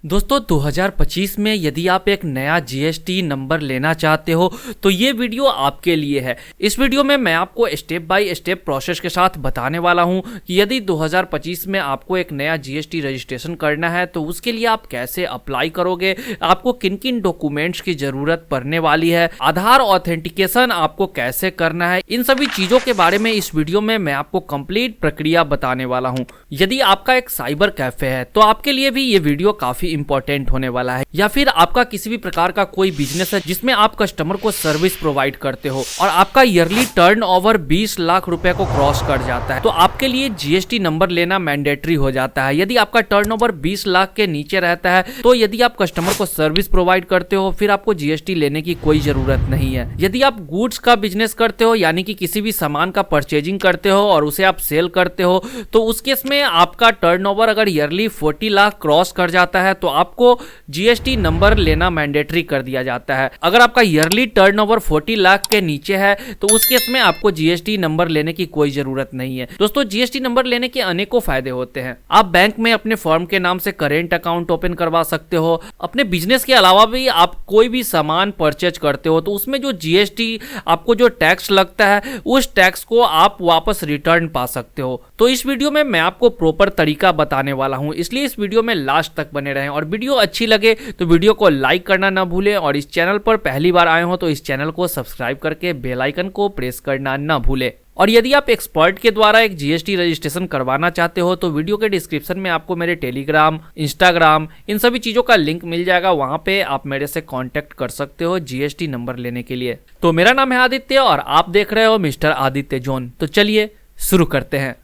दोस्तों 2025 में यदि आप एक नया जीएसटी नंबर लेना चाहते हो तो ये वीडियो आपके लिए है। इस वीडियो में मैं आपको स्टेप बाय स्टेप प्रोसेस के साथ बताने वाला हूं कि यदि 2025 में आपको एक नया जीएसटी रजिस्ट्रेशन करना है तो उसके लिए आप कैसे अप्लाई करोगे, आपको किन किन डॉक्यूमेंट्स की जरूरत पड़ने वाली है, आधार ऑथेंटिकेशन आपको कैसे करना है, इन सभी चीजों के बारे में इस वीडियो में मैं आपको कंप्लीट प्रक्रिया बताने वाला हूँ। यदि आपका एक साइबर कैफे है तो आपके लिए भी ये वीडियो काफी इंपॉर्टेंट होने वाला है, या फिर आपका किसी भी प्रकार का कोई बिजनेस है जिसमें आप कस्टमर को सर्विस प्रोवाइड करते हो और आपका ईयरली टर्नओवर 20 लाख रुपए को क्रॉस कर जाता है तो आपके लिए जीएसटी नंबर लेना मैंडेटरी हो जाता है। यदि आपका टर्नओवर 20 लाख के नीचे रहता है तो यदि आप कस्टमर को सर्विस प्रोवाइड करते हो फिर आपको जीएसटी लेने की कोई जरूरत नहीं है। यदि आप गुड्स का बिजनेस करते हो यानी कि किसी भी सामान का परचेजिंग करते हो और उसे आप सेल करते हो तो उस केस में आपका टर्नओवर अगर ईयरली 40 लाख क्रॉस कर जाता है तो आपको जीएसटी नंबर लेना मैंडेटरी कर दिया जाता है। अगर आपका ईयरली टर्नओवर 40 लाख के नीचे है तो उस केस में आपको जीएसटी नंबर लेने की कोई जरूरत नहीं है। दोस्तों जीएसटी नंबर लेने के अनेकों फायदे होते हैं। आप बैंक में अपने फर्म के नाम से करेंट अकाउंट ओपन करवा सकते हो। अपने बिजनेस के अलावा भी आप कोई भी सामान परचेज करते हो तो उसमें जो जीएसटी आपको जो टैक्स लगता है उस टैक्स को आप वापस रिटर्न पा सकते हो। तो इस वीडियो में मैं आपको प्रॉपर तरीका बताने वाला हूं, इसलिए इस वीडियो में लास्ट तक बने रहें और वीडियो अच्छी लगे तो वीडियो को लाइक करना ना भूलें और इस चैनल पर पहली बार आए हो तो इस चैनल को सब्सक्राइब करके बेल आइकन को प्रेस करना ना भूलें। और यदि आप एक्सपर्ट के द्वारा एक जीएसटी रजिस्ट्रेशन करवाना चाहते हो तो वीडियो के डिस्क्रिप्शन में आपको मेरे टेलीग्राम, इंस्टाग्राम, इन सभी चीजों का लिंक मिल जाएगा। वहां पे आप मेरे से कांटेक्ट कर सकते हो जीएसटी नंबर लेने के लिए। तो मेरा नाम है आदित्य और आप देख रहे हो मिस्टर आदित्य जोन। तो चलिए शुरू करते हैं।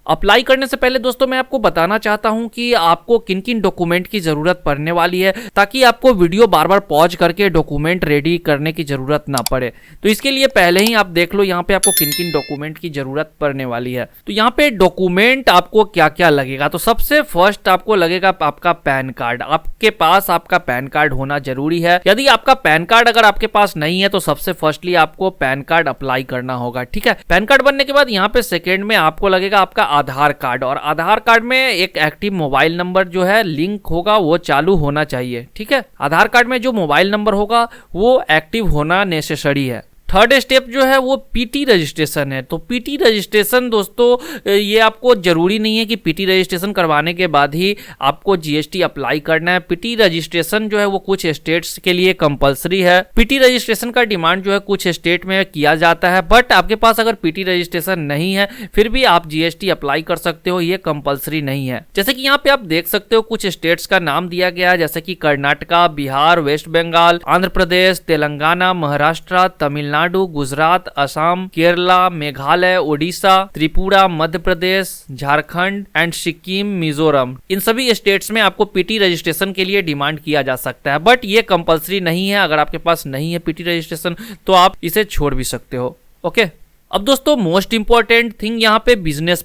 अप्लाई करने से पहले दोस्तों मैं आपको बताना चाहता हूं कि आपको किन किन डॉक्यूमेंट की जरूरत पड़ने वाली है ताकि आपको वीडियो बार बार पॉज करके डॉक्यूमेंट रेडी करने की जरूरत ना पड़े। तो इसके लिए पहले ही आप देख लो यहाँ पे आपको किन किन डॉक्यूमेंट की जरूरत पड़ने वाली है। तो यहाँ पे डॉक्यूमेंट आपको क्या क्या लगेगा, तो सबसे फर्स्ट आपको लगेगा आपका पैन कार्ड। आपके पास आपका पैन कार्ड होना जरूरी है। यदि आपका पैन कार्ड अगर आपके पास नहीं है तो सबसे फर्स्टली आपको पैन कार्ड अप्लाई करना होगा, ठीक है। पैन कार्ड बनने के बाद यहाँ पे सेकेंड में आपको लगेगा आपका आधार कार्ड, और आधार कार्ड में एक एक्टिव मोबाइल नंबर जो है लिंक होगा वो चालू होना चाहिए, ठीक है। आधार कार्ड में जो मोबाइल नंबर होगा वो एक्टिव होना नेसेसरी है। थर्ड स्टेप जो है वो पीटी रजिस्ट्रेशन है। तो पीटी रजिस्ट्रेशन दोस्तों ये आपको जरूरी नहीं है कि पीटी रजिस्ट्रेशन करवाने के बाद ही आपको जीएसटी अप्लाई करना है। पीटी रजिस्ट्रेशन जो है वो कुछ स्टेट्स के लिए कंपलसरी है। पीटी रजिस्ट्रेशन का डिमांड जो है कुछ स्टेट में किया जाता है, बट आपके पास अगर पीटी रजिस्ट्रेशन नहीं है फिर भी आप जीएसटी अप्लाई कर सकते हो, ये कंपलसरी नहीं है। जैसे कि यहाँ पे आप देख सकते हो कुछ स्टेट्स का नाम दिया गया है जैसे कि कर्नाटका, बिहार, वेस्ट बंगाल, आंध्र प्रदेश, तेलंगाना, महाराष्ट्र, तमिलनाडु, गुजरात, असम, केरला, मेघालय, ओडिशा, त्रिपुरा, मध्य प्रदेश, झारखंड एंड सिक्किम, मिजोरम। इन सभी स्टेट्स में आपको पीटी रजिस्ट्रेशन के लिए डिमांड किया जा सकता है, बट ये कंपलसरी नहीं है। अगर आपके पास नहीं है पीटी रजिस्ट्रेशन तो आप इसे छोड़ भी सकते हो, ओके। अब दोस्तों मोस्ट इंपॉर्टेंट थिंग यहाँ पे बिजनेस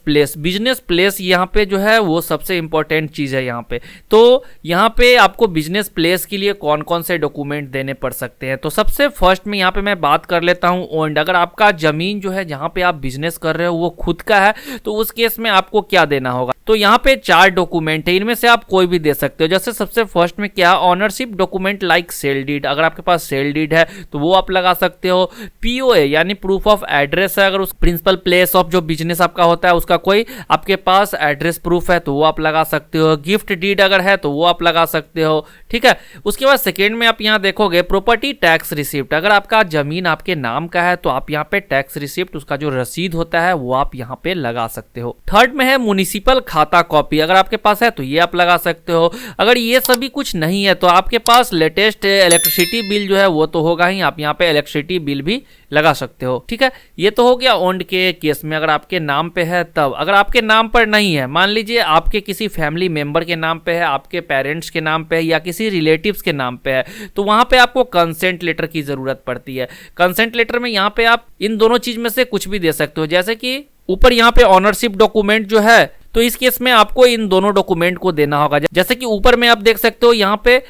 प्लेस यहाँ पे जो है वो सबसे इंपॉर्टेंट चीज है यहाँ पे। तो यहाँ पे आपको बिजनेस प्लेस के लिए कौन कौन से डॉक्यूमेंट देने पड़ सकते हैं। तो सबसे फर्स्ट में यहाँ पे मैं बात कर लेता हूँ ओन्ड। अगर आपका जमीन जो है जहाँ पे आप बिजनेस कर रहे हो वो खुद का है तो उस केस में आपको क्या देना होगा। तो यहाँ पे 4 डॉक्यूमेंट है, इनमें से आप कोई भी दे सकते हो। जैसे सबसे फर्स्ट में क्या, ownership document like sale deed. अगर आपके पास सेल डीड है तो वो आप लगा सकते हो। पीओए यानी प्रूफ ऑफ एड्रेस है, अगर उस प्रिंसिपल प्लेस ऑफ जो बिजनेस आपका होता है उसका कोई आपके पास एड्रेस प्रूफ है तो वो आप लगा सकते हो। गिफ्ट डीड अगर है तो वो आप लगा सकते हो, ठीक है। उसके बाद सेकेंड में आप यहाँ देखोगे प्रॉपर्टी टैक्स रिसिप्ट। अगर आपका जमीन आपके नाम का है तो आप यहाँ पे टैक्स रिसिप्ट, उसका जो रसीद होता है वो आप यहाँ पे लगा सकते हो। थर्ड में है म्युनिसिपल खाता कॉपी। अगर आपके पास है तो ये आप लगा सकते हो। अगर ये सभी कुछ नहीं है तो आपके पास लेटेस्ट इलेक्ट्रिसिटी बिल जो है वो तो होगा ही, आप यहाँ पे इलेक्ट्रिसिटी बिल भी लगा सकते हो, ठीक है। ये तो हो गया ओन्ड के केस में अगर आपके नाम पे है तब। अगर आपके नाम पर नहीं है, मान लीजिए आपके किसी फैमिली मेंबर के नाम पे है, आपके पेरेंट्स के नाम पे है या किसी रिलेटिव्स के नाम पे है तो वहां पे आपको कंसेंट लेटर की जरूरत पड़ती है। कंसेंट लेटर में यहाँ पे आप इन दोनों चीज में से कुछ भी दे सकते हो। जैसे कि ऊपर यहाँ पे ऑनरशिप डॉक्यूमेंट जो है तो इस केस में आपको इन दोनों डॉक्यूमेंट को देना होगा। जैसे कि ऊपर में आप देख सकते हो यहाँ पे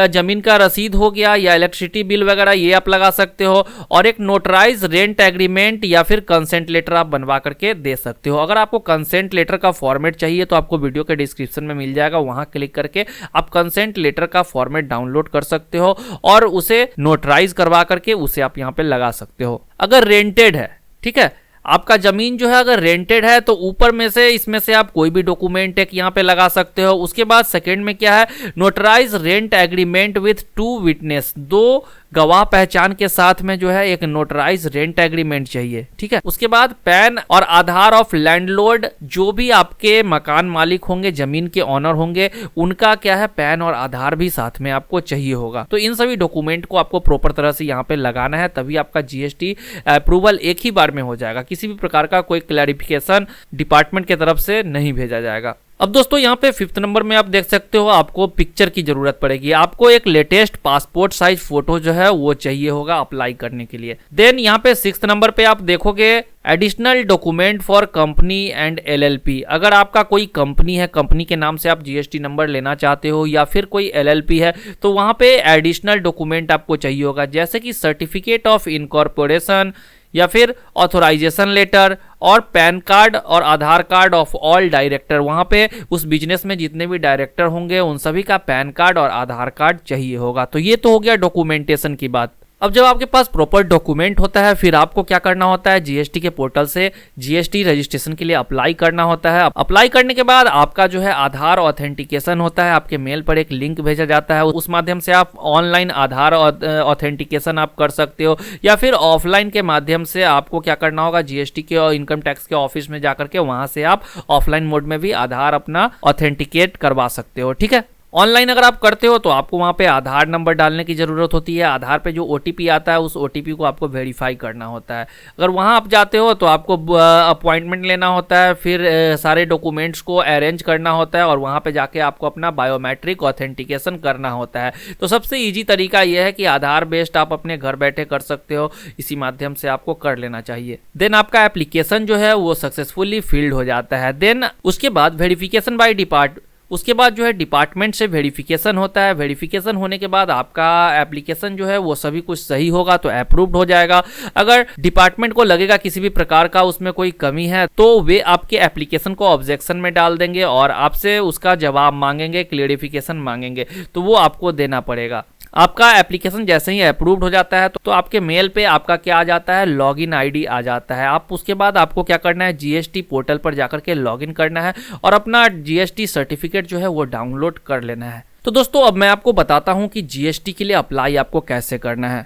जमीन का रसीद हो गया या इलेक्ट्रिसिटी बिल वगैरह ये आप लगा सकते हो, और एक नोटराइज रेंट एग्रीमेंट या फिर कंसेंट लेटर आप बनवा करके दे सकते हो। अगर आपको कंसेंट लेटर का फॉर्मेट चाहिए तो आपको वीडियो के डिस्क्रिप्शन में मिल जाएगा, वहां क्लिक करके आप कंसेंट लेटर का फॉर्मेट डाउनलोड कर सकते हो और उसे नोटराइज करवा करके उसे आप यहाँ पे लगा सकते हो। अगर रेंटेड है, ठीक है, आपका जमीन जो है अगर रेंटेड है तो ऊपर में से इसमें से आप कोई भी डॉक्यूमेंट एक यहाँ पे लगा सकते हो। उसके बाद सेकंड में क्या है, notarise rent agreement with 2 witness, 2 गवाह पहचान के साथ में जो है एक नोटराइज रेंट एग्रीमेंट चाहिए, ठीक है। उसके बाद पैन और आधार ऑफ लैंडलॉर्ड, जो भी आपके मकान मालिक होंगे, जमीन के ऑनर होंगे, उनका क्या है पैन और आधार भी साथ में आपको चाहिए होगा। तो इन सभी डॉक्यूमेंट को आपको प्रॉपर तरह से यहाँ पे लगाना है, तभी आपका जीएसटी अप्रूवल एक ही बार में हो जाएगा। किसी भी प्रकार का कोई क्लैरिफिकेशन डिपार्टमेंट की तरफ से नहीं भेजा जाएगा। अब दोस्तों यहाँ पे 5th नंबर में आप देख सकते हो आपको पिक्चर की जरूरत पड़ेगी। आपको एक लेटेस्ट पासपोर्ट साइज फोटो जो है वो चाहिए होगा अप्लाई करने के लिए। देन यहाँ पे 6th नंबर पे आप देखोगे additional document for company and LLP. अगर आपका कोई कंपनी है, कंपनी के नाम से आप जीएसटी नंबर लेना चाहते हो, या फिर कोई एलएलपी है, तो वहां पे एडिशनल डॉक्यूमेंट आपको चाहिए होगा, जैसे कि सर्टिफिकेट ऑफ इनकॉर्पोरेशन या फिर ऑथोराइजेशन लेटर और पैन कार्ड और आधार कार्ड ऑफ ऑल डायरेक्टर। वहां पे उस बिजनेस में जितने भी डायरेक्टर होंगे उन सभी का पैन कार्ड और आधार कार्ड चाहिए होगा। तो ये तो हो गया डॉक्यूमेंटेशन की बात। अब जब आपके पास प्रॉपर डॉक्यूमेंट होता है, फिर आपको क्या करना होता है, जीएसटी के पोर्टल से जीएसटी रजिस्ट्रेशन के लिए अप्लाई करना होता है। अप्लाई करने के बाद आपका जो है आधार ऑथेंटिकेशन होता है, आपके मेल पर एक लिंक भेजा जाता है, उस माध्यम से आप ऑनलाइन आधार ऑथेंटिकेशन आप कर सकते हो, या फिर ऑफलाइन के माध्यम से आपको क्या करना होगा, जीएसटी के और इनकम टैक्स के ऑफिस में जाकर के वहां से आप ऑफलाइन मोड में भी आधार अपना ऑथेंटिकेट करवा सकते हो, ठीक है। ऑनलाइन अगर आप करते हो तो आपको वहां पे आधार नंबर डालने की जरूरत होती है। आधार पे जो ओटीपी आता है उस ओटीपी को आपको वेरीफाई करना होता है। अगर वहां आप जाते हो तो आपको अपॉइंटमेंट लेना होता है, फिर सारे डॉक्यूमेंट्स को अरेंज करना होता है और वहां पे जाके आपको अपना बायोमेट्रिक ऑथेंटिकेशन करना होता है। तो सबसे ईजी तरीका यह है कि आधार बेस्ड आप अपने घर बैठे कर सकते हो, इसी माध्यम से आपको कर लेना चाहिए। देन आपका एप्लीकेशन जो है वो सक्सेसफुली फिल्ड हो जाता है। देन उसके बाद वेरिफिकेशन बाय उसके बाद जो है डिपार्टमेंट से वेरिफिकेशन होता है। वेरिफिकेशन होने के बाद आपका एप्लीकेशन जो है वो सभी कुछ सही होगा तो अप्रूव्ड हो जाएगा। अगर डिपार्टमेंट को लगेगा किसी भी प्रकार का उसमें कोई कमी है तो वे आपके एप्लीकेशन को ऑब्जेक्शन में डाल देंगे और आपसे उसका जवाब मांगेंगे, क्लेरिफिकेशन मांगेंगे, तो वो आपको देना पड़ेगा। आपका एप्लीकेशन जैसे ही अप्रूव्ड हो जाता है तो आपके मेल पे आपका क्या आ जाता है, लॉगिन आईडी आ जाता है। आप उसके बाद आपको क्या करना है, जीएसटी पोर्टल पर जाकर के लॉगिन करना है और अपना जीएसटी सर्टिफिकेट जो है वो डाउनलोड कर लेना है। तो दोस्तों अब मैं आपको बताता हूं कि जीएसटी के लिए अप्लाई आपको कैसे करना है।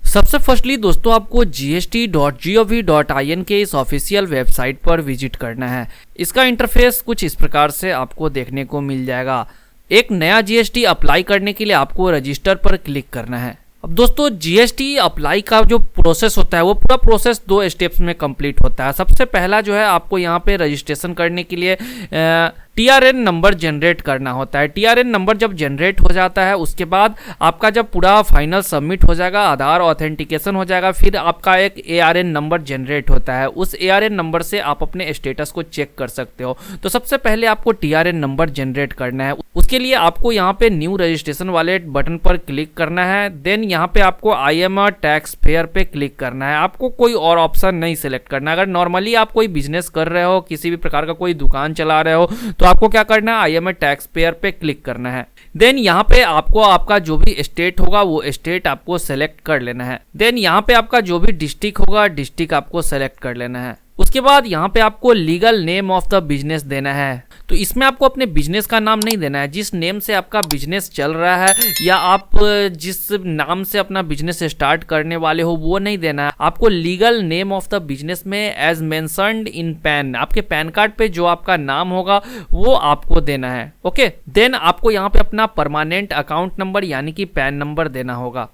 सबसे फर्स्टली दोस्तों आपको gst.gov.in के इस ऑफिशियल वेबसाइट पर विजिट करना है। इसका इंटरफेस कुछ इस प्रकार से आपको देखने को मिल जाएगा। एक नया जीएसटी अप्लाई करने के लिए आपको रजिस्टर पर क्लिक करना है। अब दोस्तों जीएसटी अप्लाई का जो प्रोसेस होता है वो पूरा प्रोसेस 2 स्टेप्स में कंप्लीट होता है। सबसे पहला जो है आपको यहाँ पे रजिस्ट्रेशन करने के लिए टीआरएन नंबर जनरेट करना होता है। टीआरएन नंबर जब जनरेट हो जाता है उसके बाद आपका जब पूरा फाइनल सबमिट हो जाएगा, आधार ऑथेंटिकेशन हो जाएगा, फिर आपका एक एआरएन नंबर जनरेट होता है। उस एआरएन नंबर से आप अपने स्टेटस को चेक कर सकते हो। तो सबसे पहले आपको टीआरएन नंबर जनरेट करना है। उसके लिए आपको यहाँ पे न्यू रजिस्ट्रेशन वाले बटन पर क्लिक करना है। देन यहाँ पे आपको I am a tax payer पे क्लिक करना है। आपको कोई और ऑप्शन नहीं सिलेक्ट करना है। अगर नॉर्मली आप कोई बिजनेस कर रहे हो, किसी भी प्रकार का कोई दुकान चला रहे हो, तो आपको क्या करना है, I am a taxpayer पे क्लिक करना है। देन यहाँ पे आपको आपका जो भी स्टेट होगा वो स्टेट आपको सेलेक्ट कर लेना है। देन यहाँ पे आपका जो भी डिस्ट्रिक्ट होगा डिस्ट्रिक्ट आपको सेलेक्ट कर लेना है। उसके बाद यहाँ पे आपको legal name of the business देना है। तो इसमें आपको अपने बिजनेस का नाम नहीं देना है। जिस नेम से आपका बिजनेस चल रहा है या आप जिस नाम से अपना बिजनेस स्टार्ट करने वाले हो वो नहीं देना है। आपको legal name of the business में एज मेंशन्ड इन पैन, आपके पैन कार्ड पे जो आपका नाम होगा वो आपको देना है। ओके, देन आपको यहाँ पे अपना परमानेंट अकाउंट नंबर यानी कि पैन नंबर देना होगा।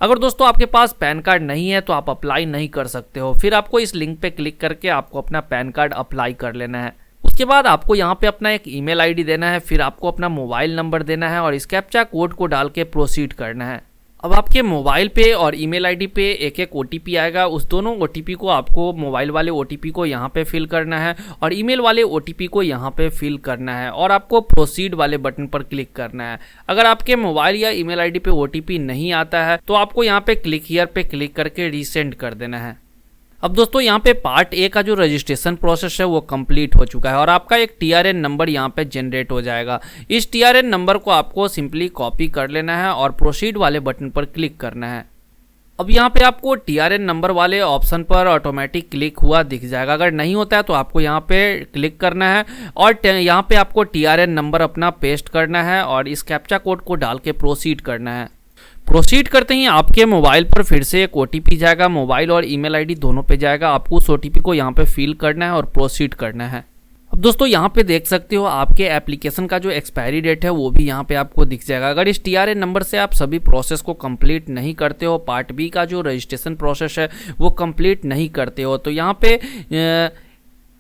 अगर दोस्तों आपके पास पैन कार्ड नहीं है तो आप अप्लाई नहीं कर सकते हो। फिर आपको इस लिंक पे क्लिक करके आपको अपना पैन कार्ड अप्लाई कर लेना है। उसके बाद आपको यहाँ पे अपना एक ईमेल आईडी देना है, फिर आपको अपना मोबाइल नंबर देना है और इस कैप्चा कोड को डाल के प्रोसीड करना है। अब आपके मोबाइल पे और ईमेल आईडी पे एक एक ओटीपी आएगा। उस दोनों ओटीपी को आपको मोबाइल वाले ओटीपी को यहाँ पे फिल करना है और ईमेल वाले ओटीपी को यहाँ पे फिल करना है और आपको प्रोसीड वाले बटन पर क्लिक करना है। अगर आपके मोबाइल या ईमेल आईडी पे ओटीपी नहीं आता है तो आपको यहाँ पे क्लिक हियर पे क्लिक करके रीसेंड कर देना है। अब दोस्तों यहाँ पे पार्ट ए का जो रजिस्ट्रेशन प्रोसेस है वो कंप्लीट हो चुका है और आपका एक टीआरएन नंबर यहाँ पे जनरेट हो जाएगा। इस टीआरएन नंबर को आपको सिंपली कॉपी कर लेना है और प्रोसीड वाले बटन पर क्लिक करना है। अब यहाँ पे आपको टीआरएन नंबर वाले ऑप्शन पर ऑटोमेटिक क्लिक हुआ दिख जाएगा। अगर नहीं होता है तो आपको यहाँ पे क्लिक करना है और यहाँ पे आपको टीआरएन नंबर अपना पेस्ट करना है और इस कैप्चा कोड को डाल के प्रोसीड करना है। प्रोसीड करते ही आपके मोबाइल पर फिर से एक ओटीपी जाएगा, मोबाइल और ईमेल आईडी दोनों पे जाएगा। आपको उस ओटीपी को यहाँ पे फिल करना है और प्रोसीड करना है। अब दोस्तों यहाँ पे देख सकते हो आपके एप्लीकेशन का जो एक्सपायरी डेट है वो भी यहाँ पे आपको दिख जाएगा। अगर इस टीआरएन नंबर से आप सभी प्रोसेस को कंप्लीट नहीं करते हो, पार्ट बी का जो रजिस्ट्रेशन प्रोसेस है वो कंप्लीट नहीं करते हो, तो यहाँ पे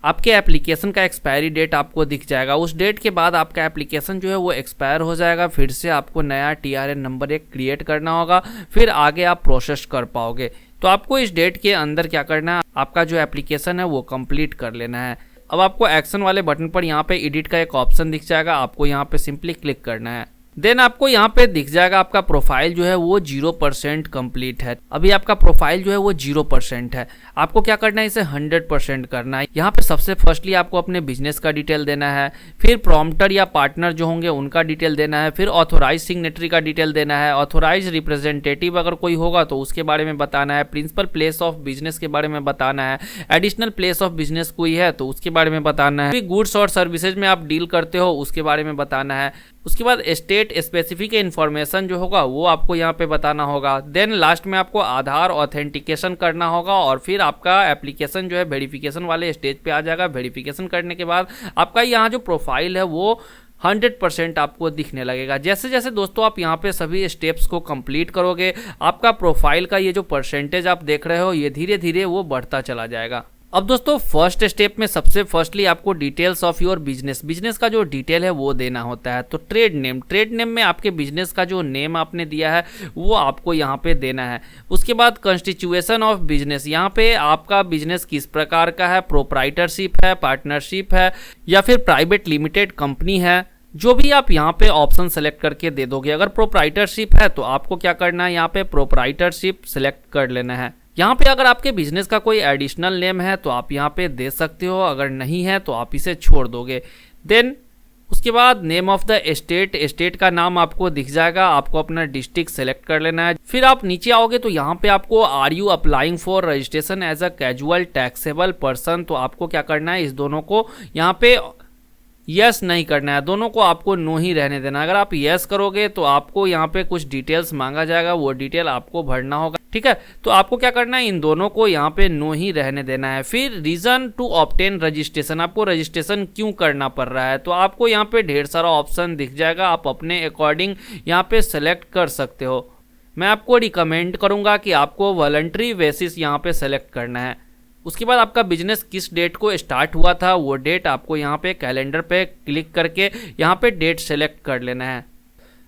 आपके एप्लीकेशन का एक्सपायरी डेट आपको दिख जाएगा। उस डेट के बाद आपका एप्लीकेशन जो है वो एक्सपायर हो जाएगा। फिर से आपको नया टीआरएन नंबर एक क्रिएट करना होगा, फिर आगे आप प्रोसेस कर पाओगे। तो आपको इस डेट के अंदर क्या करना है, आपका जो एप्लीकेशन है वो कंप्लीट कर लेना है। अब आपको एक्शन वाले बटन पर यहाँ पे एडिट का एक ऑप्शन दिख जाएगा, आपको यहाँ पे सिंपली क्लिक करना है। देन आपको यहाँ पे दिख जाएगा आपका प्रोफाइल जो है वो 0% कंप्लीट है। अभी आपका प्रोफाइल जो है वो 0% है। आपको क्या करना है, इसे 100% करना है। यहाँ पे सबसे फर्स्टली आपको अपने बिजनेस का डिटेल देना है, फिर प्रॉम्प्टर या पार्टनर जो होंगे उनका डिटेल देना है, फिर ऑथोराइज सिग्नेटरी का डिटेल देना है, ऑथोराइज रिप्रेजेंटेटिव अगर कोई होगा तो उसके बारे में बताना है, प्रिंसिपल प्लेस ऑफ बिजनेस के बारे में बताना है, एडिशनल प्लेस ऑफ बिजनेस कोई है तो उसके बारे में बताना है, फिर गुड्स और सर्विसेज में आप डील करते हो उसके बारे में बताना है। उसके बाद स्टेट स्पेसिफिक इन्फॉर्मेशन जो होगा वो आपको यहाँ पे बताना होगा। देन लास्ट में आपको आधार ऑथेंटिकेशन करना होगा और फिर आपका एप्लीकेशन जो है वेरिफिकेशन वाले स्टेज पे आ जाएगा। वेरिफिकेशन करने के बाद आपका यहाँ जो प्रोफाइल है वो 100% आपको दिखने लगेगा। जैसे जैसे दोस्तों आप यहाँ पे सभी स्टेप्स को कंप्लीट करोगे, आपका प्रोफाइल का ये जो परसेंटेज आप देख रहे हो ये धीरे धीरे वो बढ़ता चला जाएगा। अब दोस्तों फर्स्ट स्टेप में सबसे फर्स्टली आपको डिटेल्स ऑफ योर बिजनेस का जो डिटेल है वो देना होता है। तो ट्रेड नेम में आपके बिजनेस का जो नेम आपने दिया है वो आपको यहाँ पे देना है। उसके बाद कंस्टिट्यूएशन ऑफ बिजनेस, यहाँ पे आपका बिजनेस किस प्रकार का है, प्रोप्राइटरशिप है, पार्टनरशिप है या फिर प्राइवेट लिमिटेड कंपनी है, जो भी आप यहाँ पे ऑप्शन सेलेक्ट करके दे दोगे। अगर प्रोप्राइटरशिप है तो आपको क्या करना है, यहाँ पे प्रोप्राइटरशिप सेलेक्ट कर लेना है। यहाँ पे अगर आपके बिजनेस का कोई एडिशनल नेम है तो आप यहाँ पे दे सकते हो, अगर नहीं है तो आप इसे छोड़ दोगे। देन उसके बाद नेम ऑफ द स्टेट का नाम आपको दिख जाएगा, आपको अपना डिस्ट्रिक्ट सेलेक्ट कर लेना है। फिर आप नीचे आओगे तो यहाँ पे आपको are you applying for registration as a casual taxable person, तो आपको क्या करना है, इस दोनों को यहाँ पे यस नहीं करना है, दोनों को आपको नो ही रहने देना। अगर आप यस करोगे तो आपको यहाँ पे कुछ डिटेल्स मांगा जाएगा, वो डिटेल आपको भरना होगा, ठीक है। तो आपको क्या करना है, इन दोनों को यहाँ पे नो ही रहने देना है। फिर रीजन टू ऑब्टेन रजिस्ट्रेशन, आपको रजिस्ट्रेशन क्यों करना पड़ रहा है, तो आपको यहाँ पे ढेर सारा ऑप्शन दिख जाएगा, आप अपने अकॉर्डिंग यहाँ पे सेलेक्ट कर सकते हो। मैं आपको रिकमेंड करूँगा कि आपको वॉलंटरी बेसिस यहाँ पे सेलेक्ट करना है। उसके बाद आपका बिजनेस किस डेट को स्टार्ट हुआ था वो डेट आपको यहाँ पे कैलेंडर पे क्लिक करके यहाँ पे डेट सेलेक्ट कर लेना है।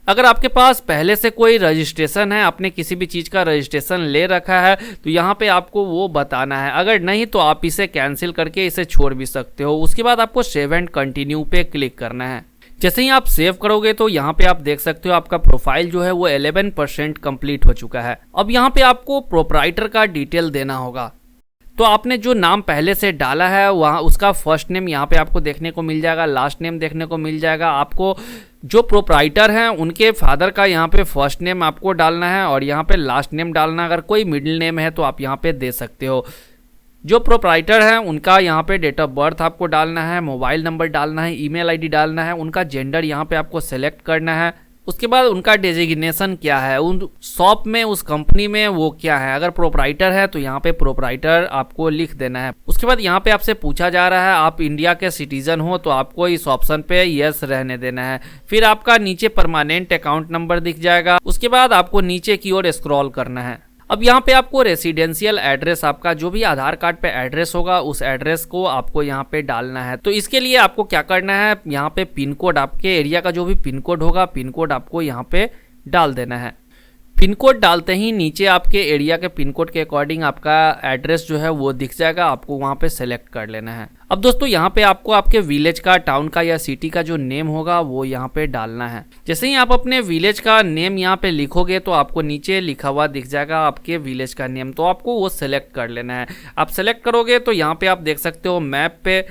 अगर आपके पास पहले से कोई रजिस्ट्रेशन है, आपने किसी भी चीज़ का रजिस्ट्रेशन ले रखा है तो यहाँ पे आपको वो बताना है, अगर नहीं तो आप इसे कैंसिल करके इसे छोड़ भी सकते हो। उसके बाद आपको सेव एंड कंटिन्यू पे क्लिक करना है। जैसे ही आप सेव करोगे तो यहाँ पे आप देख सकते हो आपका प्रोफाइल जो है वो 11% कंप्लीट हो चुका है। अब यहाँ पे आपको प्रोप्राइटर का डिटेल देना होगा। तो आपने जो नाम पहले से डाला है वहाँ उसका फर्स्ट नेम यहाँ पे आपको देखने को मिल जाएगा, लास्ट नेम देखने को मिल जाएगा। आपको जो प्रोप्राइटर हैं उनके फादर का यहाँ पे फर्स्ट नेम आपको डालना है और यहाँ पे लास्ट नेम डालना है। अगर कोई मिडिल नेम है तो आप यहाँ पे दे सकते हो। जो प्रोप्राइटर हैं उनका यहाँ पे डेट ऑफ बर्थ आपको डालना है, मोबाइल नंबर डालना है, ईमेल आईडी डालना है, उनका जेंडर यहाँ पे आपको सेलेक्ट करना है। उसके बाद उनका डेजिग्नेशन क्या है, उन शॉप में उस कंपनी में वो क्या है। अगर प्रोप्राइटर है तो यहाँ पे प्रोप्राइटर आपको लिख देना है। उसके बाद यहाँ पे आपसे पूछा जा रहा है आप इंडिया के सिटीजन हो तो आपको इस ऑप्शन पे यस रहने देना है। फिर आपका नीचे परमानेंट अकाउंट नंबर दिख जाएगा। उसके बाद आपको नीचे की ओर स्क्रॉल करना है। अब यहाँ पे आपको रेसिडेंशियल एड्रेस, आपका जो भी आधार कार्ड पे एड्रेस होगा उस एड्रेस को आपको यहाँ पे डालना है। तो इसके लिए आपको क्या करना है, यहाँ पे पिन कोड, आपके एरिया का जो भी पिन कोड होगा पिन कोड आपको यहाँ पे डाल देना है। पिन कोड डालते ही नीचे आपके एरिया के पिन कोड के अकॉर्डिंग आपका एड्रेस जो है वो दिख जाएगा, आपको वहाँ पे सेलेक्ट कर लेना है। अब दोस्तों यहाँ पे आपको आपके विलेज का, टाउन का या सिटी का जो नेम होगा वो यहाँ पे डालना है। जैसे ही आप अपने विलेज का नेम यहाँ पे लिखोगे तो आपको नीचे लिखा हुआ दिख जाएगा आपके विलेज का नेम, तो आपको वो सेलेक्ट कर लेना है। आप सेलेक्ट करोगे तो यहाँ पे आप देख सकते हो मैप पे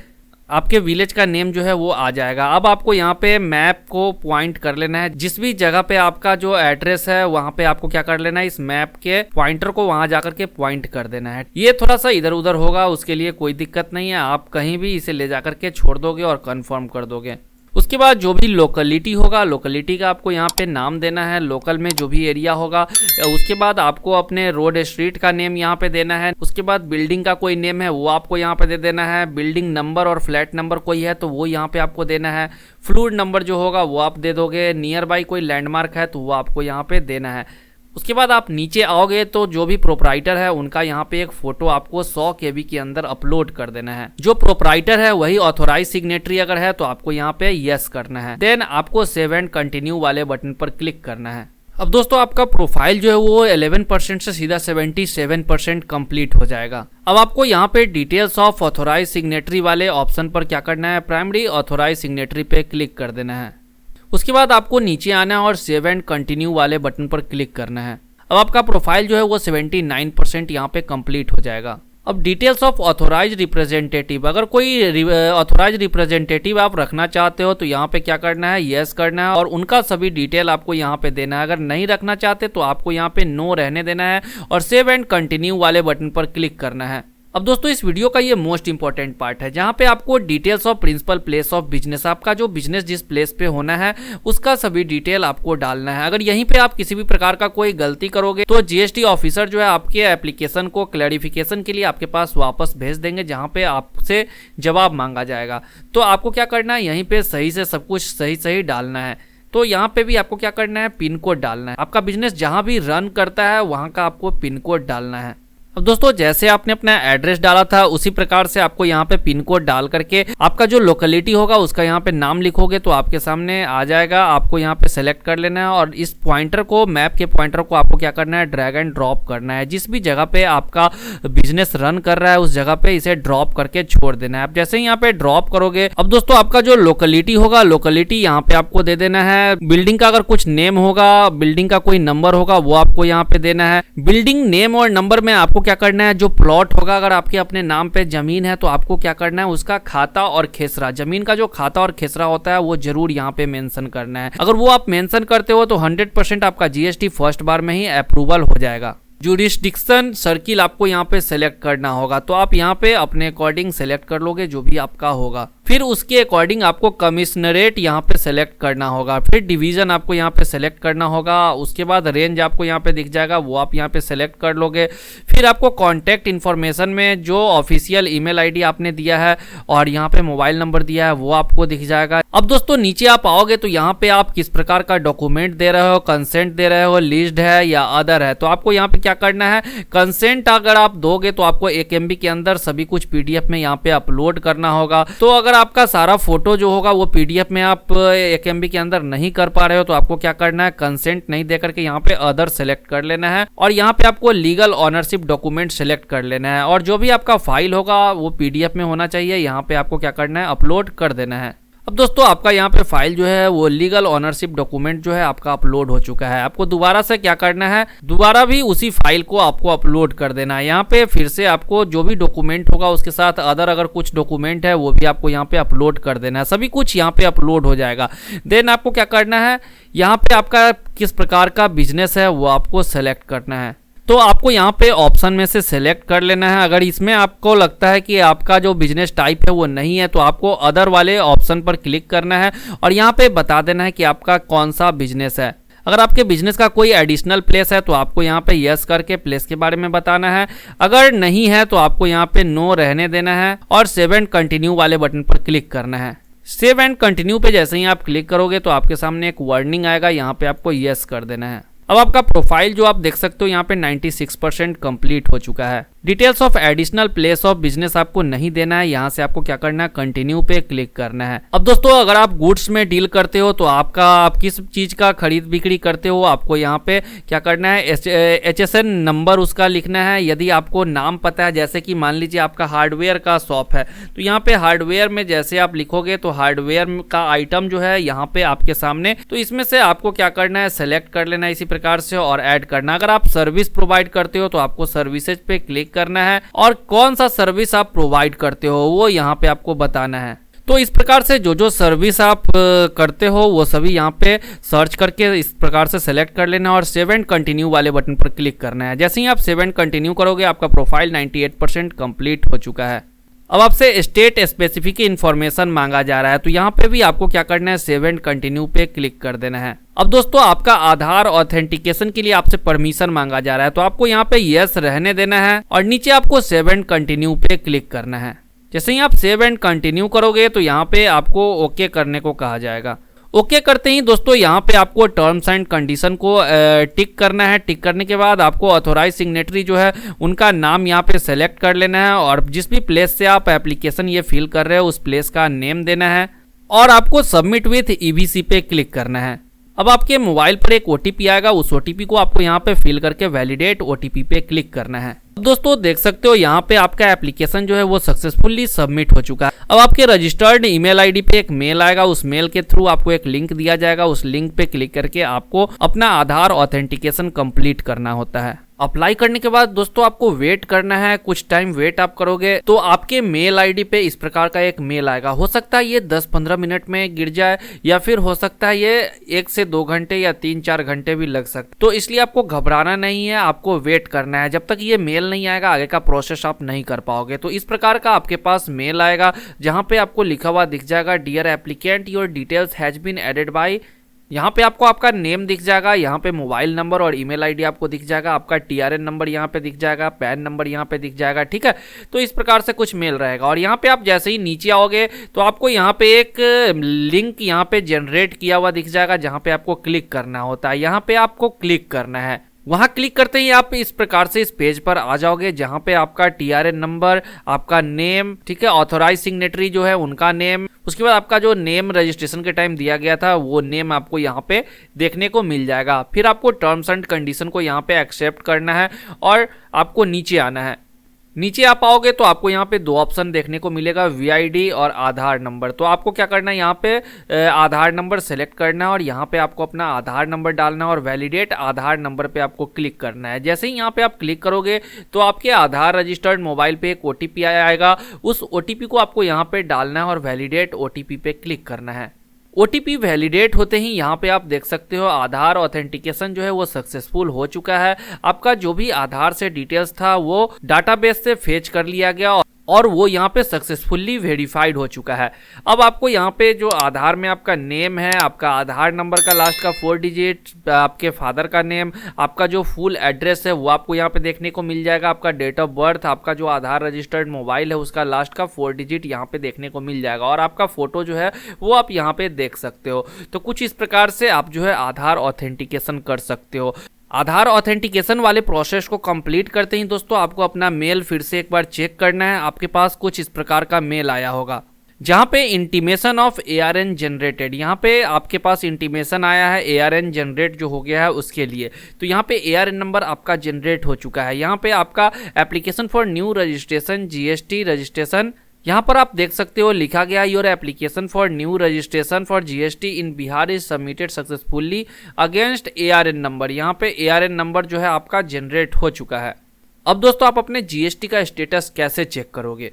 आपके विलेज का नेम जो है वो आ जाएगा। अब आपको यहाँ पे मैप को पॉइंट कर लेना है, जिस भी जगह पे आपका जो एड्रेस है वहाँ पे आपको क्या कर लेना है, इस मैप के पॉइंटर को वहाँ जाकर के पॉइंट कर देना है। ये थोड़ा सा इधर उधर होगा, उसके लिए कोई दिक्कत नहीं है, आप कहीं भी इसे ले जाकर के छोड़ दोगे और कंफर्म कर दोगे। उसके बाद जो भी लोकेलिटी होगा, लोकेलिटी का आपको यहाँ पे नाम देना है, लोकल में जो भी एरिया होगा। उसके बाद आपको अपने रोड स्ट्रीट का नेम यहाँ पे देना है। उसके बाद बिल्डिंग का कोई नेम है वो आपको यहाँ पे दे देना है। बिल्डिंग नंबर और फ्लैट नंबर कोई है तो वो यहाँ पे आपको देना है। फ्लोर नंबर जो होगा वो आप दे दोगे। नियर बाई कोई लैंडमार्क है तो वो आपको यहाँ पे देना है। उसके बाद आप नीचे आओगे तो जो भी प्रोपराइटर है उनका यहाँ पे एक फोटो आपको 100 KB के अंदर अपलोड कर देना है। जो प्रोपराइटर है वही ऑथोराइज सिग्नेटरी अगर है तो आपको यहाँ पे यस करना है। देन आपको सेव एंड कंटिन्यू वाले बटन पर क्लिक करना है। अब दोस्तों आपका प्रोफाइल जो है वो 11% से सीधा 77% कंप्लीट हो जाएगा। अब आपको यहाँ पे डिटेल्स ऑफ ऑथोराइज सिग्नेटरी वाले ऑप्शन पर क्या करना है, प्राइमरी ऑथोराइज सिग्नेटरी पे क्लिक कर देना है। उसके बाद आपको नीचे आना है और सेव एंड कंटिन्यू वाले बटन पर क्लिक करना है। अब आपका प्रोफाइल जो है वो 79% यहाँ पे कंप्लीट हो जाएगा। अब डिटेल्स ऑफ ऑथोराइज रिप्रेजेंटेटिव, अगर कोई ऑथोराइज रिप्रेजेंटेटिव आप रखना चाहते हो तो यहाँ पे क्या करना है, यस करना है और उनका सभी डिटेल आपको यहाँ पे देना है। अगर नहीं रखना चाहते तो आपको यहाँ पे नो रहने देना है और सेव एंड कंटिन्यू वाले बटन पर क्लिक करना है। अब दोस्तों इस वीडियो का ये मोस्ट इंपॉर्टेंट पार्ट है जहाँ पे आपको details of principal place of business, आपका जो बिजनेस जिस प्लेस पे होना है उसका सभी डिटेल आपको डालना है। अगर यहीं पे आप किसी भी प्रकार का कोई गलती करोगे तो जीएसटी ऑफिसर जो है आपके एप्लीकेशन को क्लैरिफिकेशन के लिए आपके पास वापस भेज देंगे, जहाँ पे आपसे जवाब मांगा जाएगा। तो आपको क्या करना है, यहीं पे सही से सब कुछ सही डालना है। तो यहाँ पे भी आपको क्या करना है, पिन कोड डालना है। आपका बिजनेस जहाँ भी रन करता है वहाँ का आपको पिन कोड डालना है। अब दोस्तों जैसे आपने अपना एड्रेस डाला था उसी प्रकार से आपको यहाँ पे पिन कोड डाल करके आपका जो लोकेलिटी होगा उसका यहाँ पे नाम लिखोगे तो आपके सामने आ जाएगा। आपको यहाँ पे सेलेक्ट कर लेना है और इस पॉइंटर को, मैप के पॉइंटर को आपको क्या करना है, ड्रैग एंड ड्रॉप करना है। जिस भी जगह पे आपका बिजनेस रन कर रहा है उस जगह पे इसे ड्रॉप करके छोड़ देना है। आप जैसे ही यहाँ पे ड्रॉप करोगे, अब दोस्तों आपका जो लोकेलिटी होगा, लोकेलिटी यहाँ पे आपको दे देना है। बिल्डिंग का अगर कुछ नेम होगा, बिल्डिंग का कोई नंबर होगा वो आपको यहाँ पे देना है। बिल्डिंग नेम और नंबर में आपको क्या करना है, जो प्लॉट होगा, अगर आपके अपने नाम पे जमीन है तो आपको क्या करना है, उसका खाता और खेसरा, जमीन का जो खाता और खेसरा होता है वो जरूर यहाँ पे मेंशन करना है। अगर वो आप मेंशन करते हो तो 100% आपका जीएसटी फर्स्ट बार में ही अप्रूवल हो जाएगा। जुरिस्डिक्शन सर्किल आपको यहाँ पे सेलेक्ट करना होगा, तो आप यहाँ पे अपने अकॉर्डिंग सेलेक्ट कर लोगे जो भी आपका होगा। फिर उसके अकॉर्डिंग आपको कमिश्नरेट यहाँ पे सेलेक्ट करना होगा। फिर डिवीजन आपको यहाँ पे सेलेक्ट करना होगा। उसके बाद रेंज आपको यहाँ पे दिख जाएगा, वो आप यहाँ पे सेलेक्ट कर लोगे। फिर आपको कॉन्टैक्ट इन्फॉर्मेशन में जो ऑफिशियल ईमेल आईडी आपने दिया है और यहाँ पे मोबाइल नंबर दिया है वो आपको दिख जाएगा। अब दोस्तों नीचे आप आओगे तो यहाँ पे आप किस प्रकार का डॉक्यूमेंट दे रहे हो, कंसेंट दे रहे हो, लिस्ट है या अदर है, तो आपको यहाँ पे क्या करना है, कंसेंट अगर आप दोगे तो आपको 1 MB के अंदर सभी कुछ PDF में यहाँ पे अपलोड करना होगा। तो अगर आपका सारा फोटो जो होगा वो PDF में आप 1 MB के अंदर नहीं कर पा रहे हो तो आपको क्या करना है, कंसेंट नहीं दे करके यहाँ पे अदर सेलेक्ट कर लेना है और यहाँ पे आपको लीगल ऑनरशिप डॉक्यूमेंट सेलेक्ट कर लेना है और जो भी आपका फाइल होगा वो PDF में होना चाहिए। यहाँ पे आपको क्या करना है, अपलोड कर देना है। अब दोस्तों आपका यहाँ पे फाइल जो है वो लीगल ऑनरशिप डॉक्यूमेंट जो है आपका अपलोड हो चुका है। आपको दोबारा से क्या करना है, दोबारा भी उसी फाइल को आपको अपलोड कर देना है। यहाँ पे फिर से आपको जो भी डॉक्यूमेंट होगा उसके साथ अदर अगर कुछ डॉक्यूमेंट है वो भी आपको यहाँ पे अपलोड कर देना है। सभी कुछ यहाँ पे अपलोड हो जाएगा। देन आपको क्या करना है, यहाँ पे आपका किस प्रकार का बिजनेस है वो आपको सेलेक्ट करना है। तो आपको यहाँ पे ऑप्शन में से सेलेक्ट कर लेना है। अगर इसमें आपको लगता है कि आपका जो बिजनेस टाइप है वो नहीं है तो आपको अदर वाले ऑप्शन पर क्लिक करना है और यहाँ पे बता देना है कि आपका कौन सा बिजनेस है। अगर आपके बिजनेस का कोई एडिशनल प्लेस है तो आपको यहाँ पे यस करके प्लेस के बारे में बताना है। अगर नहीं है तो आपको यहाँ पे नो रहने देना है और सेव एंड कंटिन्यू वाले बटन पर क्लिक करना है। सेव एंड कंटिन्यू पे जैसे ही आप क्लिक करोगे तो आपके सामने एक वार्निंग आएगा, यहाँ पे आपको यस कर देना है। अब आपका प्रोफाइल जो आप देख सकते हो यहाँ पे 96% कंप्लीट हो चुका है। Details of additional place of business आपको नहीं देना है, यहाँ से आपको क्या करना है, कंटिन्यू पे क्लिक करना है। अब दोस्तों अगर आप गुड्स में डील करते हो तो आप किस चीज का खरीद बिक्री करते हो, आपको यहाँ पे क्या करना है, HSN नंबर उसका लिखना है। यदि आपको नाम पता है, जैसे कि मान लीजिए आपका हार्डवेयर का शॉप है, तो यहाँ पे हार्डवेयर में जैसे आप लिखोगे तो हार्डवेयर का आइटम जो है यहाँ पे आपके सामने, तो इसमें से आपको क्या करना है, सेलेक्ट कर लेना है इसी प्रकार से और ऐड करना। अगर आप सर्विस प्रोवाइड करते हो तो आपको सर्विसेज पे क्लिक करना है और कौन सा सर्विस आप प्रोवाइड करते हो वो यहाँ पे आपको बताना है। तो इस प्रकार से जो सर्विस आप करते हो वो सभी यहाँ पे सर्च करके इस प्रकार से सेलेक्ट कर लेना और सेव एंड कंटिन्यू वाले बटन पर क्लिक करना है। जैसे ही आप सेव एंड कंटिन्यू करोगे आपका प्रोफाइल 98% कंप्लीट हो चुका है। अब आपसे स्टेट स्पेसिफिक इन्फॉर्मेशन मांगा जा रहा है, तो यहाँ पे भी आपको क्या करना है, सेव एंड कंटिन्यू पे क्लिक कर देना है। अब दोस्तों आपका आधार ऑथेंटिकेशन के लिए आपसे परमिशन मांगा जा रहा है, तो आपको यहाँ पे यस रहने देना है और नीचे आपको सेव एंड कंटिन्यू पे क्लिक करना है। जैसे ही आप सेव एंड कंटिन्यू करोगे तो यहाँ पे आपको ओके करने को कहा जाएगा। ओके करते ही दोस्तों यहाँ पे आपको टर्म्स एंड कंडीशन को टिक करना है। टिक करने के बाद आपको ऑथोराइज सिग्नेटरी जो है उनका नाम यहाँ पे सेलेक्ट कर लेना है और जिस भी प्लेस से आप एप्लीकेशन ये फिल कर रहे हो उस प्लेस का नेम देना है और आपको सबमिट विथ EBC पे क्लिक करना है। अब आपके मोबाइल पर एक OTP आएगा, उस OTP को आपको यहाँ पे फिल करके वैलिडेट OTP पे क्लिक करना है। दोस्तों देख सकते हो यहाँ पे आपका एप्लीकेशन जो है वो सक्सेसफुली सबमिट हो चुका है। अब आपके रजिस्टर्ड ईमेल आईडी पे एक मेल आएगा, उस मेल के थ्रू आपको एक लिंक दिया जाएगा, उस लिंक पे क्लिक करके आपको अपना आधार ऑथेंटिकेशन कंप्लीट करना होता है। अप्लाई करने के बाद दोस्तों आपको वेट करना है, कुछ टाइम वेट आप करोगे तो आपके मेल आईडी पे इस प्रकार का एक मेल आएगा। हो सकता है ये 10-15 मिनट में गिर जाए या फिर हो सकता है ये 1 से 2 घंटे या 3-4 घंटे भी लग सकते, तो इसलिए आपको घबराना नहीं है, आपको वेट करना है। जब तक ये मेल नहीं आएगा आगे का प्रोसेस आप नहीं कर पाओगे। तो इस प्रकार का आपके पास मेल आएगा जहां पे आपको लिखा हुआ दिख जाएगा, dear applicant your details has been added by. यहाँ पे आपको आपका नेम दिख जाएगा, यहाँ पे मोबाइल नंबर और ईमेल आईडी आपको दिख जाएगा, आपका TRN नंबर यहाँ पे दिख जाएगा, पैन नंबर यहाँ पे दिख जाएगा, ठीक है। तो इस प्रकार से कुछ मेल रहेगा और यहाँ पे आप जैसे ही नीचे आओगे तो आपको यहाँ पे एक लिंक यहाँ पे जनरेट किया हुआ दिख जाएगा जहाँ पे आपको क्लिक करना होता है। यहाँ पे आपको क्लिक करना है, वहां क्लिक करते ही आप इस प्रकार से इस पेज पर आ जाओगे जहां पे आपका TRN नंबर, आपका नेम, ठीक है, ऑथोराइज सिग्नेटरी जो है उनका नेम, उसके बाद आपका जो नेम रजिस्ट्रेशन के टाइम दिया गया था वो नेम आपको यहाँ पे देखने को मिल जाएगा। फिर आपको टर्म्स एंड कंडीशन को यहाँ पे एक्सेप्ट करना है और आपको नीचे आना है। नीचे आप आओगे तो आपको यहाँ पे 2 ऑप्शन देखने को मिलेगा, VID और आधार नंबर। तो आपको क्या करना है, यहाँ पे आधार नंबर सेलेक्ट करना है और यहाँ पे आपको अपना आधार नंबर डालना है और वैलिडेट आधार नंबर पे आपको क्लिक करना है। जैसे ही यहाँ पे आप क्लिक करोगे तो आपके आधार रजिस्टर्ड मोबाइल पे एक OTP आएगा, उस OTP को आपको यहाँ पे डालना है और वैलिडेट OTP पे क्लिक करना है। OTP वैलिडेट होते ही यहाँ पे आप देख सकते हो आधार ऑथेंटिकेशन जो है वो सक्सेसफुल हो चुका है। आपका जो भी आधार से डिटेल्स था वो डाटाबेस से फेच कर लिया गया और वो यहाँ पे सक्सेसफुली वेरीफाइड हो चुका है। अब आपको यहाँ पे जो आधार में आपका नेम है, आपका आधार नंबर का लास्ट का 4 डिजिट, आपके फादर का नेम, आपका जो फुल एड्रेस है वो आपको यहाँ पे देखने को मिल जाएगा, आपका डेट ऑफ बर्थ, आपका जो आधार रजिस्टर्ड मोबाइल है उसका लास्ट का 4 डिजिट यहाँ पे देखने को मिल जाएगा और आपका फोटो जो है वो आप यहाँ पे देख सकते हो। तो कुछ इस प्रकार से आप जो है आधार ऑथेंटिकेशन कर सकते हो। आधार ऑथेंटिकेशन वाले प्रोसेस को कंप्लीट करते ही दोस्तों आपको अपना मेल फिर से एक बार चेक करना है। आपके पास कुछ इस प्रकार का मेल आया होगा जहां पे इंटीमेशन ऑफ ARN जनरेटेड, यहाँ पे आपके पास इंटीमेशन आया है ARN जनरेट जो हो गया है उसके लिए। तो यहाँ पे ARN नंबर आपका जनरेट हो चुका है। यहाँ पे आपका application for new registration GST registration, यहाँ पर आप देख सकते हो लिखा गया your application for new registration for GST in Bihar is submitted successfully against ARN number. यहाँ पे ARN नंबर जो है आपका जनरेट हो चुका है। अब दोस्तों आप अपने GST का स्टेटस कैसे चेक करोगे,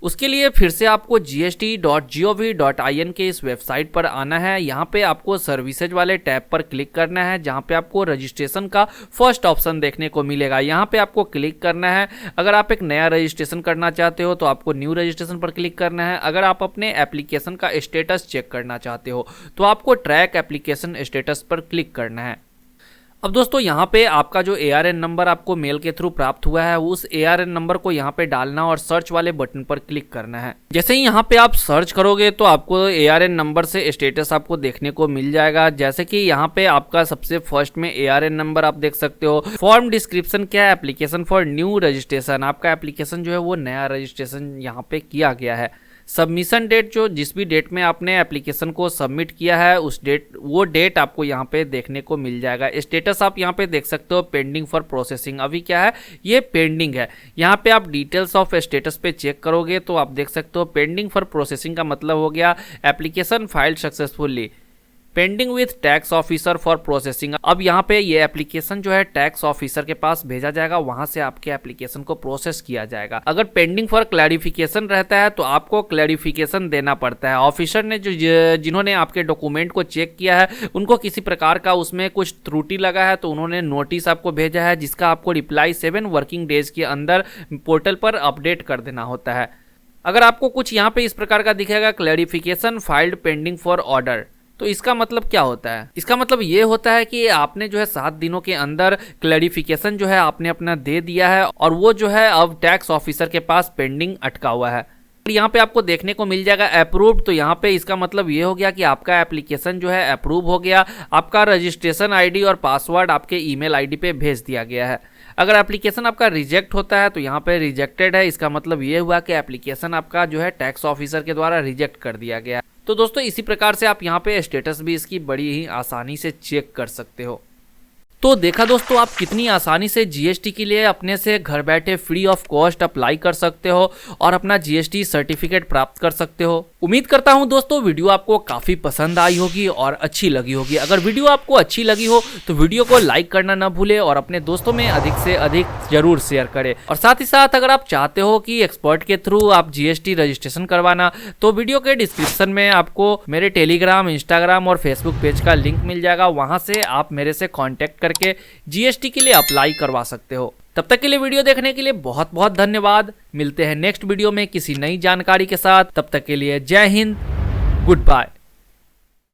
उसके लिए फिर से आपको gst.gov.in के इस वेबसाइट पर आना है। यहाँ पे आपको सर्विसेज वाले टैब पर क्लिक करना है जहाँ पे आपको रजिस्ट्रेशन का फर्स्ट ऑप्शन देखने को मिलेगा। यहाँ पे आपको क्लिक करना है। अगर आप एक नया रजिस्ट्रेशन करना चाहते हो तो आपको न्यू रजिस्ट्रेशन पर क्लिक करना है। अगर आप अपने एप्लीकेशन का स्टेटस चेक करना चाहते हो तो आपको ट्रैक एप्लीकेशन स्टेटस पर क्लिक करना है। अब दोस्तों यहाँ पे आपका जो ARN नंबर आपको मेल के थ्रू प्राप्त हुआ है उस ARN नंबर को यहाँ पे डालना और सर्च वाले बटन पर क्लिक करना है। जैसे ही यहाँ पे आप सर्च करोगे तो आपको ARN नंबर से स्टेटस आपको देखने को मिल जाएगा। जैसे कि यहाँ पे आपका सबसे फर्स्ट में ARN नंबर आप देख सकते हो। फॉर्म डिस्क्रिप्शन क्या है, एप्लीकेशन फॉर न्यू रजिस्ट्रेशन, आपका एप्लीकेशन जो है वो नया रजिस्ट्रेशन यहाँ पे किया गया है। सबमिशन डेट, जो जिस भी डेट में आपने एप्लीकेशन को सबमिट किया है उस वो डेट आपको यहाँ पे देखने को मिल जाएगा। स्टेटस आप यहाँ पे देख सकते हो पेंडिंग फॉर प्रोसेसिंग, अभी क्या है ये पेंडिंग है। यहाँ पे आप डिटेल्स ऑफ स्टेटस पे चेक करोगे तो आप देख सकते हो पेंडिंग फॉर प्रोसेसिंग का मतलब हो गया application filed successfully, pending with tax officer for processing. अब यहाँ पे ये एप्लीकेशन जो है टैक्स ऑफिसर के पास भेजा जाएगा, वहां से आपके एप्लीकेशन को प्रोसेस किया जाएगा। अगर पेंडिंग फॉर क्लैरिफिकेशन रहता है तो आपको क्लैरिफिकेशन देना पड़ता है। ऑफिसर ने जिन्होंने आपके डॉक्यूमेंट को चेक किया है उनको किसी प्रकार का उसमें कुछ त्रुटि लगा है तो उन्होंने नोटिस आपको भेजा है, जिसका आपको रिप्लाई 7 वर्किंग डेज के अंदर पोर्टल पर अपडेट कर देना होता है। अगर आपको कुछ यहाँ पे इस प्रकार का दिखेगा clarification filed pending for order, तो इसका मतलब क्या होता है? इसका मतलब ये होता है कि आपने जो है 7 दिनों के अंदर क्लैरिफिकेशन जो है आपने अपना दे दिया है और वो जो है अब टैक्स ऑफिसर के पास पेंडिंग अटका हुआ है। यहाँ पे आपको देखने को मिल जाएगा अप्रूव्ड, तो यहाँ पे इसका मतलब ये हो गया कि आपका एप्लीकेशन जो है अप्रूव हो गया, आपका रजिस्ट्रेशन आईडी और पासवर्ड आपके ईमेल आईडी पे भेज दिया गया है। अगर एप्लीकेशन आपका रिजेक्ट होता है तो यहाँ पे रिजेक्टेड है, इसका मतलब ये हुआ कि एप्लीकेशन आपका जो है टैक्स ऑफिसर के द्वारा रिजेक्ट कर दिया गया। तो दोस्तों इसी प्रकार से आप यहाँ पे स्टेटस भी इसकी बड़ी ही आसानी से चेक कर सकते हो। तो देखा दोस्तों आप कितनी आसानी से जीएसटी के लिए अपने से घर बैठे फ्री ऑफ कॉस्ट अप्लाई कर सकते हो और अपना जीएसटी सर्टिफिकेट प्राप्त कर सकते हो। उम्मीद करता हूं दोस्तों वीडियो आपको काफी पसंद आई होगी और अच्छी लगी होगी। अगर वीडियो आपको अच्छी लगी हो तो वीडियो को लाइक करना ना भूले और अपने दोस्तों में अधिक से अधिक जरूर शेयर करें। और साथ ही साथ अगर आप चाहते हो कि एक्सपर्ट के थ्रू आप जीएसटी रजिस्ट्रेशन करवाना तो वीडियो के डिस्क्रिप्शन में आपको मेरे टेलीग्राम, इंस्टाग्राम और फेसबुक पेज का लिंक मिल जाएगा, वहां से आप मेरे से कॉन्टेक्ट करके जीएसटी के लिए अप्लाई करवा सकते हो। तब तक के लिए वीडियो देखने के लिए बहुत बहुत धन्यवाद। मिलते हैं नेक्स्ट वीडियो में किसी नई जानकारी के साथ। तब तक के लिए जय हिंद, गुड बाय।